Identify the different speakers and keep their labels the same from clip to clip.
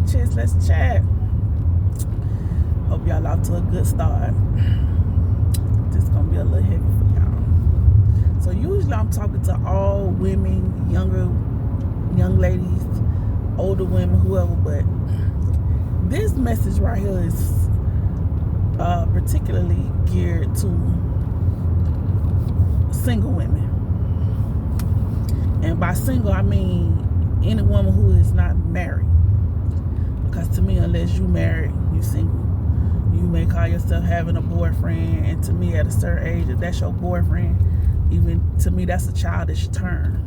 Speaker 1: chicks, let's chat. Hope y'all off to a good start. This is gonna be a little heavy for y'all. So usually I'm talking to all women, young ladies, older women, whoever, but this message right here is particularly geared to single women. And by single, I mean any woman who is not married. Because to me, unless you married, you single. You may call yourself having a boyfriend, and to me, at a certain age, if that's your boyfriend, even to me, that's a childish term.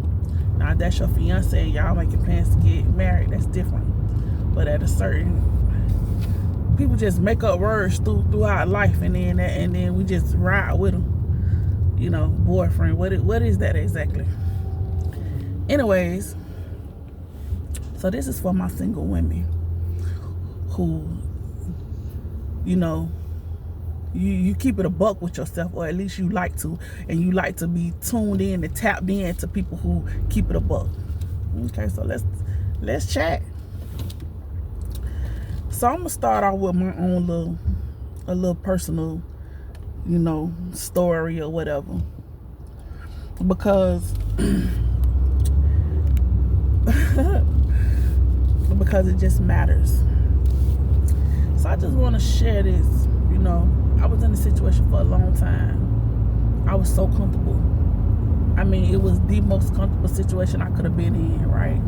Speaker 1: Now, if that's your fiance and y'all making plans to get married, that's different. But at a certain, people just make up words throughout life, and then we just ride with them. You know, boyfriend. What is that exactly? Anyways, so this is for my single women who, you know, you keep it a buck with yourself, or at least you like to, and you like to be tuned in and tapped in to people who keep it a buck. Okay, so let's chat. So I'm gonna start off with my own little personal, you know, story or whatever, because because it just matters. So I just want to share this. You know, I was in a situation for a long time. I was so comfortable. I mean, it was the most comfortable situation I could have been in, right?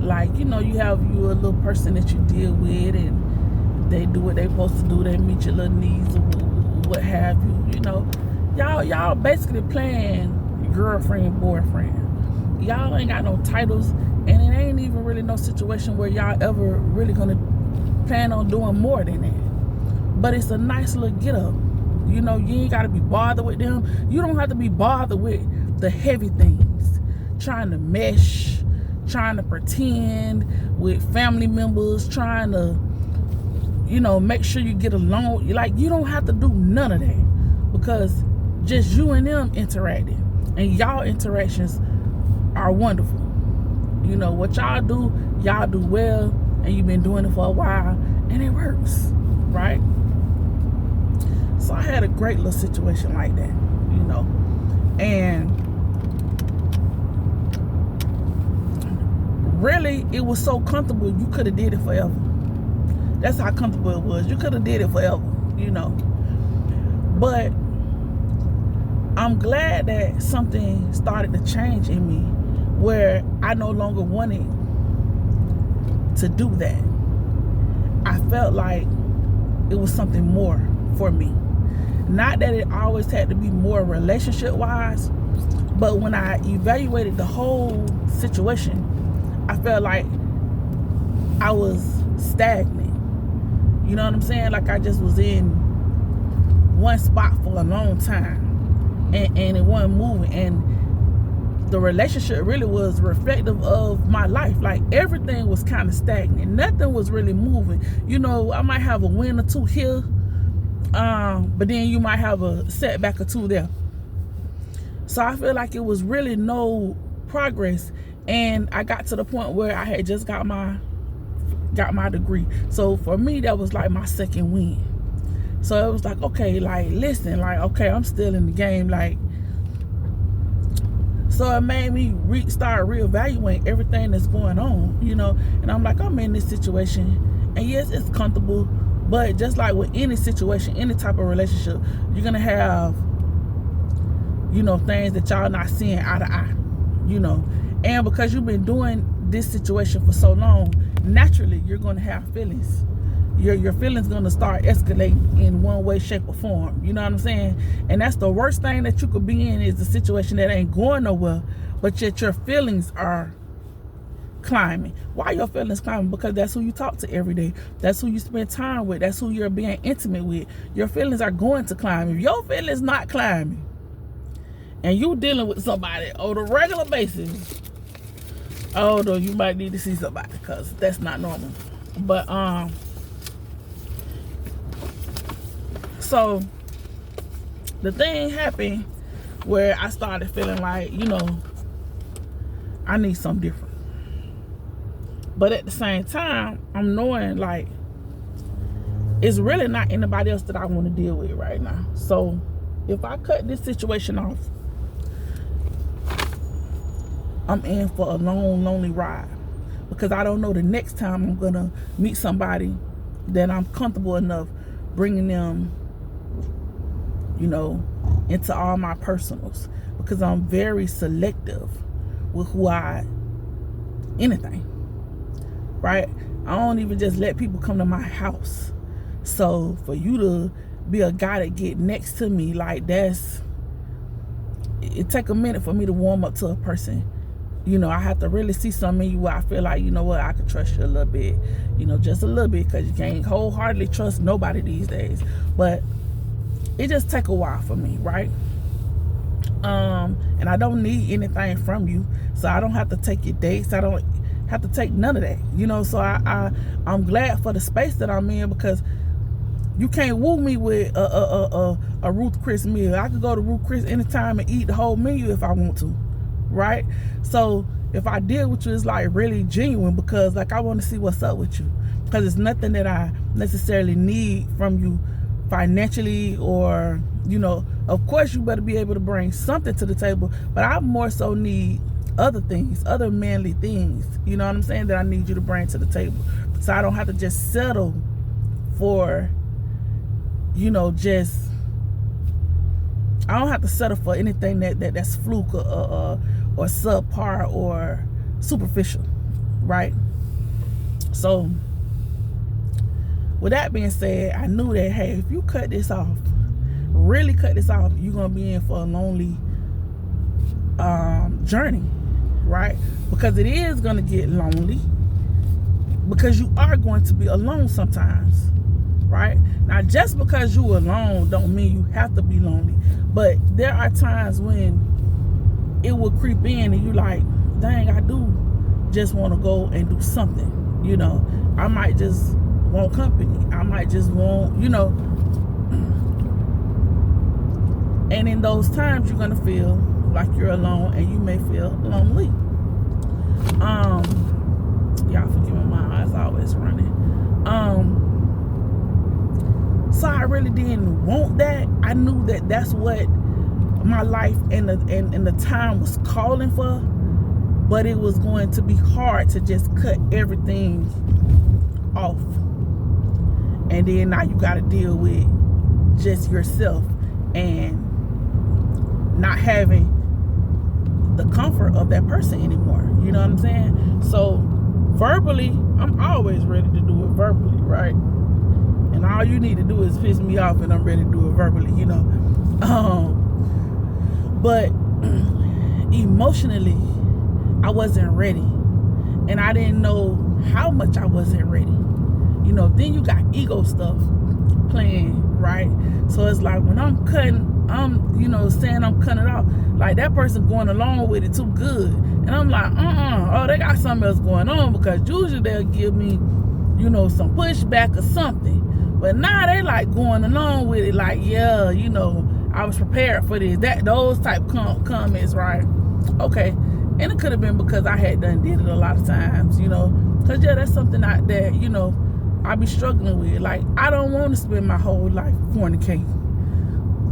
Speaker 1: Like, you know, you have a little person that you deal with, and they do what they supposed to do. They meet your little needs or what have you. You know, y'all basically playing girlfriend, boyfriend. Y'all ain't got no titles, and it ain't even really no situation where y'all ever really gonna plan on doing more than that. But it's a nice little get up. You know, you ain't gotta be bothered with them. You don't have to be bothered with the heavy things, trying to mesh, trying to pretend with family members, trying to, you know, make sure you get along. Like, you don't have to do none of that, because just you and them interacting, and y'all interactions are wonderful. You know, what y'all do well, and you've been doing it for a while, and it works, right? So I had a great little situation like that, you know, and really, it was so comfortable, you could have did it forever. That's how comfortable it was. You could have did it forever, you know. But I'm glad that something started to change in me, where I no longer wanted to do that. I felt like it was something more for me. Not that it always had to be more relationship wise, but when I evaluated the whole situation, I felt like I was stagnant. You know what I'm saying? Like I just was in one spot for a long time, and it wasn't moving. And the relationship really was reflective of my life. Like, everything was kind of stagnant. Nothing was really moving. You know, I might have a win or two here, but then you might have a setback or two there. So I feel like it was really no progress. And I got to the point where I had just got my degree. So for me, that was like my second win. So it was like, okay, like, listen, like, okay, I'm still in the game, like. So it made me start reevaluating everything that's going on, you know. And I'm like, I'm in this situation, and yes, it's comfortable, but just like with any situation, any type of relationship, you're gonna have, you know, things that y'all not seeing eye to eye, you know. And because you've been doing this situation for so long, naturally you're gonna have feelings. Your feelings gonna start escalating in one way, shape, or form. You know what I'm saying? And that's the worst thing that you could be in, is a situation that ain't going nowhere, but yet your feelings are climbing. Why your feelings climbing? Because that's who you talk to every day. That's who you spend time with. That's who you're being intimate with. Your feelings are going to climb. If your feelings not climbing, and you dealing with somebody on a regular basis, oh no, you might need to see somebody, because that's not normal. But so the thing happened where I started feeling like, you know, I need something different. But at the same time, I'm knowing like it's really not anybody else that I want to deal with right now. So if I cut this situation off, I'm in for a long, lonely ride, because I don't know the next time I'm gonna meet somebody that I'm comfortable enough bringing them, you know, into all my personals, because I'm very selective with who anything, right? I don't even just let people come to my house. So for you to be a guy that get next to me, like it take a minute for me to warm up to a person. You know, I have to really see something in you where I feel like, you know what, I can trust you a little bit, you know, just a little bit, because you can't wholeheartedly trust nobody these days. But it just take a while for me, right? And I don't need anything from you, so I don't have to take your dates. I don't have to take none of that, you know. So I'm glad for the space that I'm in, because you can't woo me with a Ruth Chris meal. I could go to Ruth Chris anytime and eat the whole menu if I want to, right? So if I deal with you, it's like really genuine, because like I want to see what's up with you, because it's nothing that I necessarily need from you financially, or, you know, of course you better be able to bring something to the table, but I more so need other things, other manly things, you know what I'm saying, that I need you to bring to the table, so I don't have to just settle for, you know, I don't have to settle for anything that's fluke or subpar or superficial, right? So with that being said, I knew that, hey, if you cut this off, really cut this off, you're gonna be in for a lonely journey, right? Because it is gonna get lonely, because you are going to be alone sometimes, right? Now, just because you alone don't mean you have to be lonely, but there are times when it will creep in and you like, dang, I do just want to go and do something, you know. I might just want company, I might just want, you know. And in those times, you're gonna feel like you're alone, and you may feel lonely. Y'all forgive me, my eyes always running. So I really didn't want that. I knew that that's what my life and the time was calling for, but it was going to be hard to just cut everything off. And then now you got to deal with just yourself and not having the comfort of that person anymore. You know what I'm saying? So verbally, I'm always ready to do it verbally, right? And all you need to do is piss me off and I'm ready to do it verbally, you know. But emotionally, I wasn't ready. And I didn't know how much I wasn't ready. You know, then you got ego stuff playing, right? So it's like when I'm cutting, I'm, you know, saying I'm cutting it off, like that person going along with it too good. And I'm like, oh, they got something else going on, because usually they'll give me, you know, some pushback or something. But now they like going along with it, like, yeah, you know, I was prepared for this, those type comments, right? Okay. And it could have been because I had done did it a lot of times, you know, because yeah, that's something that, you know, I be struggling with. Like, I don't want to spend my whole life fornicating.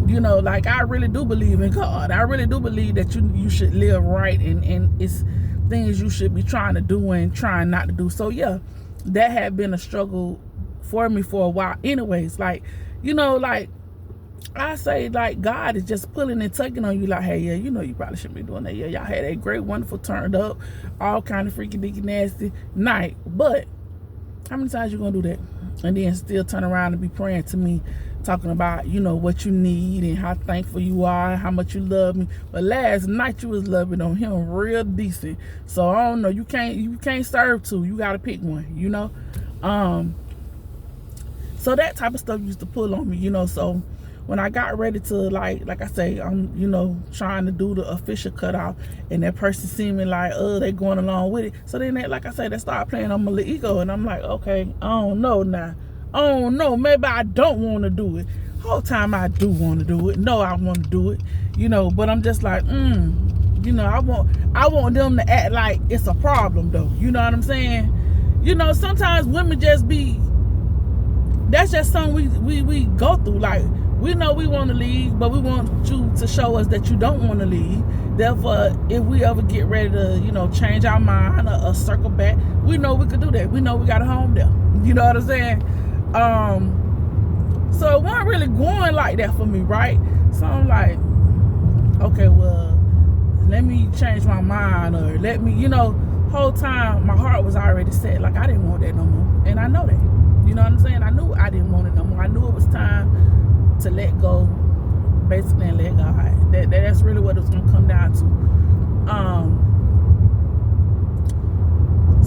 Speaker 1: You know, like, I really do believe in God. I really do believe that you should live right, and it's things you should be trying to do and trying not to do. So yeah, that had been a struggle for me for a while anyways. Like, you know, like I say, like, God is just pulling and tugging on you, like, hey, yeah, you know, you probably shouldn't be doing that. Yeah, y'all had a great, wonderful, turned up, all kind of freaky dicky nasty night, but how many times you gonna do that and then still turn around and be praying to me, talking about, you know, what you need and how thankful you are, how much you love me? But last night you was loving on him real decent. So I don't know, you can't serve two, you gotta pick one, you know. So that type of stuff used to pull on me, you know. So when I got ready to, like I say, I'm, you know, trying to do the official cutoff, and that person seeming like, they going along with it. So then, like I say, they start playing on my little ego, and I'm like, okay, I don't know now. I don't know. Maybe I don't want to do it. Whole time I do want to do it. No, I want to do it, you know. But I'm just like, you know, I want them to act like it's a problem, though. You know what I'm saying? You know, sometimes women just be, that's just something we go through. Like, we know we want to leave, but we want you to show us that you don't want to leave. Therefore, if we ever get ready to, you know, change our mind or circle back, we know we could do that. We know we got a home there. You know what I'm saying? So it wasn't really going like that for me, right? So I'm like, okay, well, let me change my mind, or let me, you know, whole time my heart was already set. Like, I didn't want that no more. And I know that. You know what I'm saying? I knew I didn't want it no more. I knew it was time to let go, basically, and let God. That's really what it was going to come down to.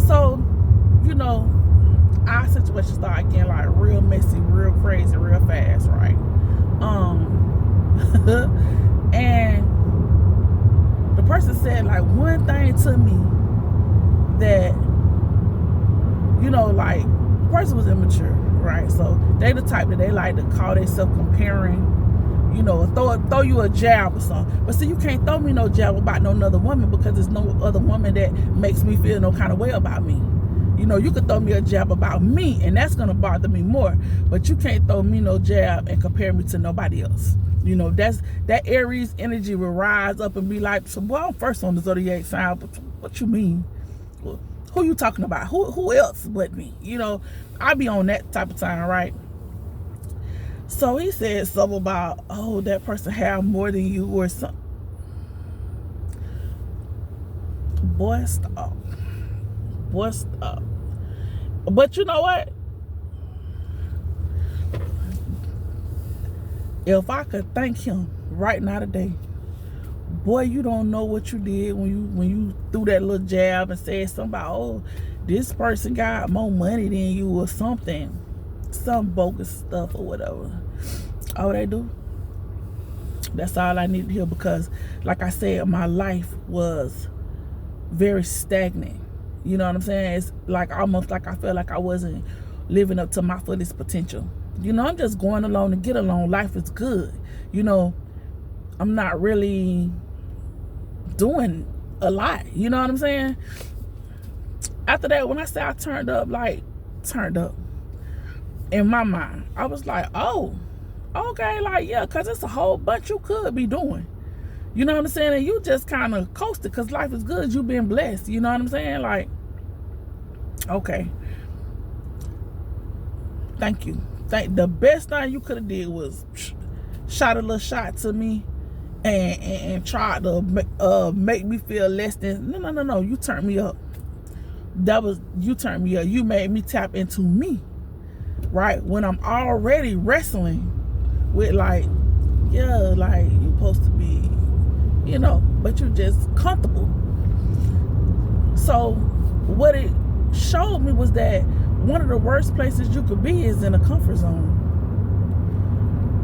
Speaker 1: So, you know, our situation started getting like real messy, real crazy, real fast, right? And the person said like one thing to me that, you know, like, the person was immature, right? So they the type that they like to call themselves comparing, you know, throw you a jab or something. But see, you can't throw me no jab about no other woman, because there's no other woman that makes me feel no kind of way about me. You know, you could throw me a jab about me, and that's going to bother me more. But you can't throw me no jab and compare me to nobody else. You know, that Aries energy will rise up and be like, so, well, I'm first on the zodiac sign. But what you mean? Well, who you talking about? Who else but me? You know, I be on that type of time, right? So he said something about, oh, that person have more than you or something. Boy, stop. What's up? But you know what? If I could thank him right now today, boy, you don't know what you did when you threw that little jab and said something about, oh, this person got more money than you or something, some bogus stuff or whatever. All they do. That's all I need to hear, because, like I said, my life was very stagnant. You know what I'm saying? It's like almost like I felt like I wasn't living up to my fullest potential. You know, I'm just going along to get along. Life is good. You know, I'm not really doing a lot. You know what I'm saying? After that, when I say I turned up, in my mind, I was like, oh, okay, like, yeah, because it's a whole bunch you could be doing. You know what I'm saying? And you just kind of coasted because life is good. You've been blessed. You know what I'm saying? Like, okay. Thank you. The best thing you could have did was shot a little shot to me and tried to make me feel less than. No. You turned me up. You turned me up. You made me tap into me. Right? When I'm already wrestling with, like, yeah, like, you supposed to be, you know, but you just comfortable. So what it showed me was that one of the worst places you could be is in a comfort zone.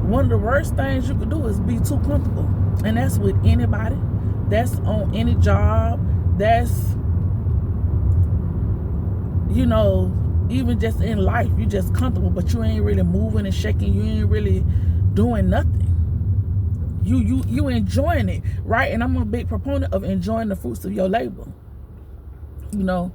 Speaker 1: One of the worst things you could do is be too comfortable. And that's with anybody. That's on any job. That's, you know, even just in life, you just comfortable, but you ain't really moving and shaking. You ain't really doing nothing. You enjoying it, right? And I'm a big proponent of enjoying the fruits of your labor. You know,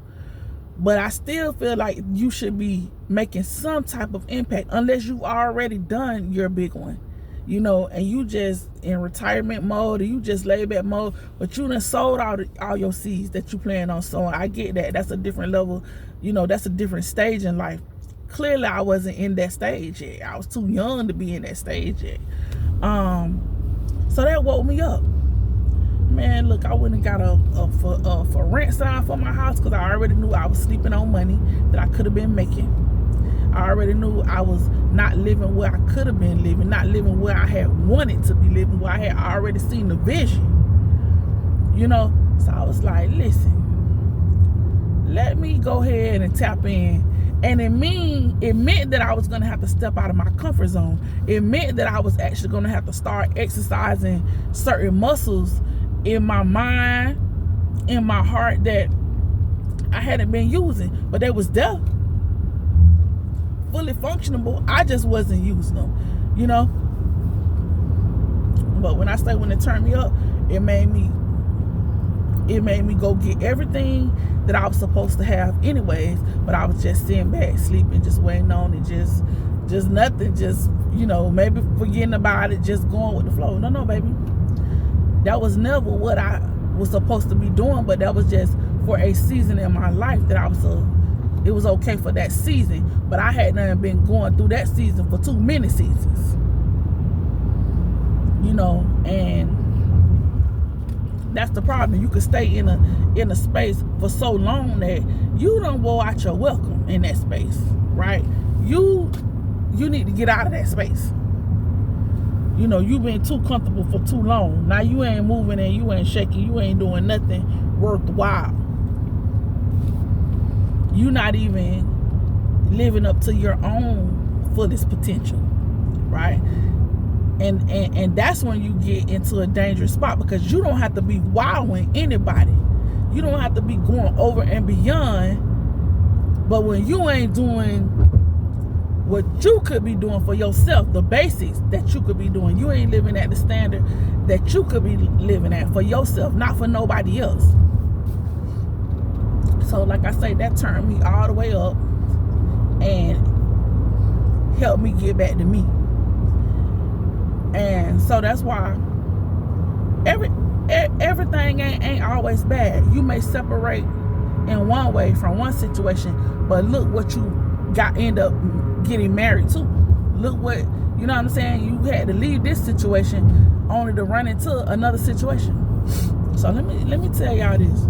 Speaker 1: but I still feel like you should be making some type of impact, unless you already done your big one, you know, and you just in retirement mode, or you just laid back mode, but you done sold all your seeds that you plan on sowing. I get that. That's a different level, you know, that's a different stage in life. Clearly, I wasn't in that stage yet. I was too young to be in that stage yet. So that woke me up. Man, look, I went and got a for rent sign for my house, because I already knew I was sleeping on money that I could have been making. I already knew I was not living where I could have been living, not living where I had wanted to be living, where I had already seen the vision. You know, so I was like, listen, let me go ahead and tap in. And it meant that I was going to have to step out of my comfort zone. It meant that I was actually going to have to start exercising certain muscles in my mind, in my heart, that I hadn't been using, but they was there, fully functionable. I just wasn't using them, you know. But when I say when it turned me up, it made me it made me go get everything that I was supposed to have anyways, but I was just sitting back, sleeping, just waiting on it, just nothing, just, maybe forgetting about it, just going with the flow. No, baby. That was never what I was supposed to be doing, but that was just for a season in my life that it was okay for that season. But I hadn't been going through that season for too many seasons. And that's the problem. You could stay in a space for so long that you don't go out your welcome in that space, right? You need to get out of that space. You've been too comfortable for too long. Now you ain't moving and you ain't shaking. You ain't doing nothing worthwhile. You're not even living up to your own fullest potential, right? And that's when you get into a dangerous spot, because you don't have to be wowing anybody. You don't have to be going over and beyond. But when you ain't doing what you could be doing for yourself, the basics that you could be doing, you ain't living at the standard that you could be living at for yourself, not for nobody else. So like I say, that turned me all the way up and helped me get back to me. And so that's why everything ain't always bad. You may separate in one way from one situation, but look what you end up getting married to. Look what, you know what I'm saying? You had to leave this situation only to run into another situation. So let me tell y'all this.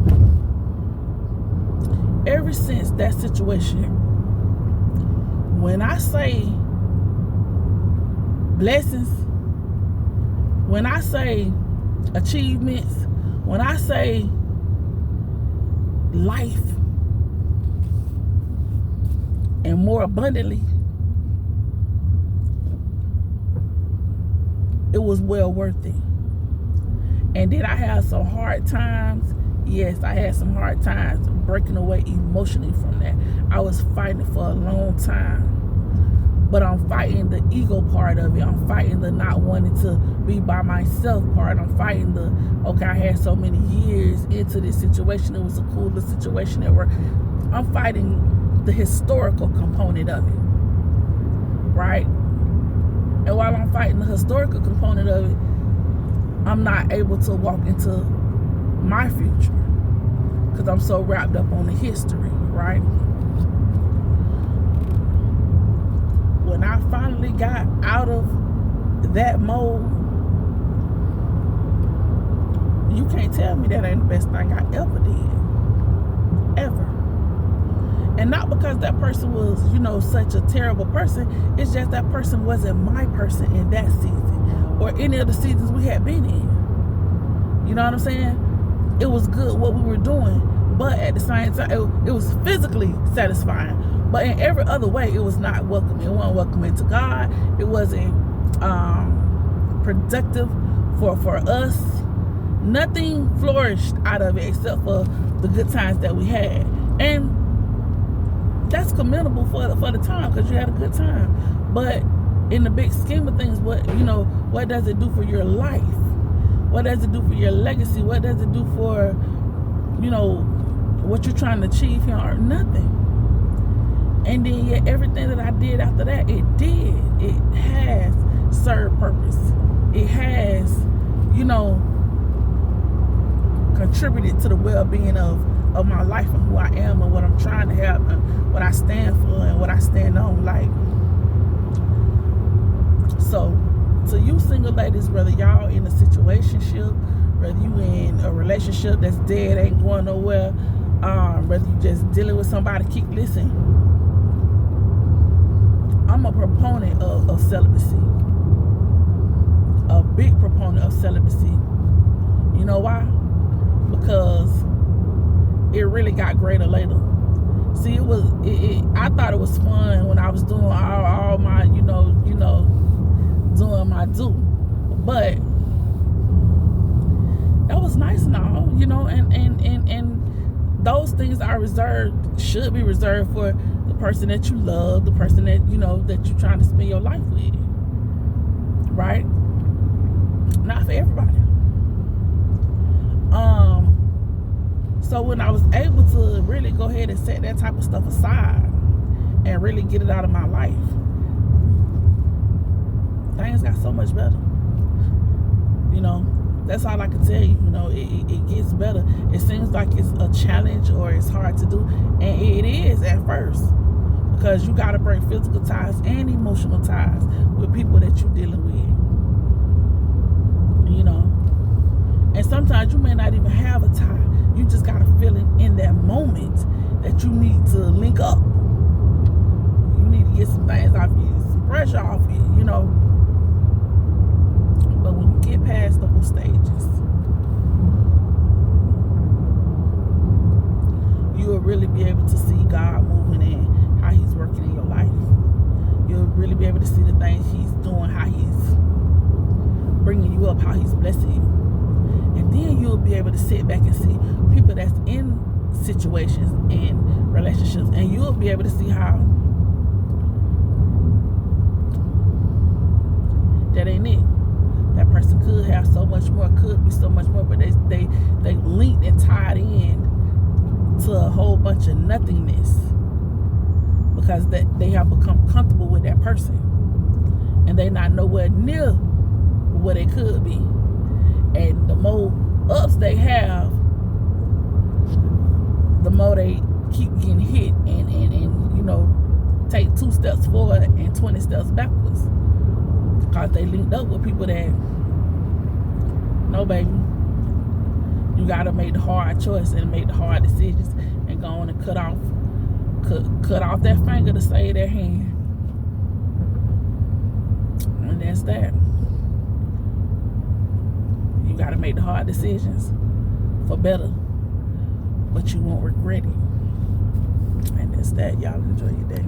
Speaker 1: Ever since that situation, when I say blessings, when I say achievements, when I say life and more abundantly, it was well worth it. And did I have some hard times? Yes, I had some hard times breaking away emotionally from that. I was fighting for a long time. But I'm fighting the ego part of it. I'm fighting the not wanting to be by myself part. I'm fighting the, I had so many years into this situation. It was a cooler situation at work. I'm fighting the historical component of it, right? And while I'm fighting the historical component of it, I'm not able to walk into my future because I'm so wrapped up on the history, right? When I finally got out of that mode, you can't tell me that ain't the best thing I ever did. Ever. And not because that person was, such a terrible person. It's just that person wasn't my person in that season or any of the seasons we had been in. You know what I'm saying? It was good what we were doing, but at the same time, it was physically satisfying. But in every other way, it was not welcoming. It wasn't welcoming to God. It wasn't productive for us. Nothing flourished out of it except for the good times that we had. And that's commendable for the time, because you had a good time. But in the big scheme of things, what does it do for your life? What does it do for your legacy? What does it do for, what you're trying to achieve here? Or nothing. And then yet everything that I did after that, it has served purpose. It has, contributed to the well-being of my life and who I am and what I'm trying to have and what I stand for and what I stand on. Like, so to you single ladies, whether y'all in a situationship, whether you in a relationship that's dead, ain't going nowhere, whether you just dealing with somebody, listen. I'm a proponent of celibacy. A big proponent of celibacy. You know why? Because it really got greater later. See, I thought it was fun when I was doing all my, doing my do. But that was nice and all, and those things are should be reserved for the person that you love, the person that, that you're trying to spend your life with. Right? Not for everybody. So when I was able to really go ahead and set that type of stuff aside and really get it out of my life, things got so much better. You know, that's all I can tell you. You know, it gets better. It seems like it's a challenge or it's hard to do, and it is at first, because you got to break physical ties and emotional ties with people that you're dealing with. You know, and sometimes you may not even have a tie. You just got a feeling in that moment that you need to link up. You need to get some things off you, some pressure off you, you know. But when you get past those stages, you will really be able to see God moving in, how he's working in your life. You'll really be able to see the things he's doing, how he's bringing you up, how he's blessing you. And then you'll be able to sit back and see people that's in situations and relationships, and you'll be able to see how that ain't it. That person could have so much more, could be so much more, but they linked and tied in to a whole bunch of nothingness because they have become comfortable with that person, and they not nowhere near where they could be. And the more ups they have, the more they keep getting hit and you know, take 2 steps forward and 20 steps backwards, because they linked up with people that, no baby, you gotta make the hard choice and make the hard decisions and go on and cut off that finger to save their hand. And that's that. You gotta make the hard decisions for better, but you won't regret it. And that's that. Y'all enjoy your day.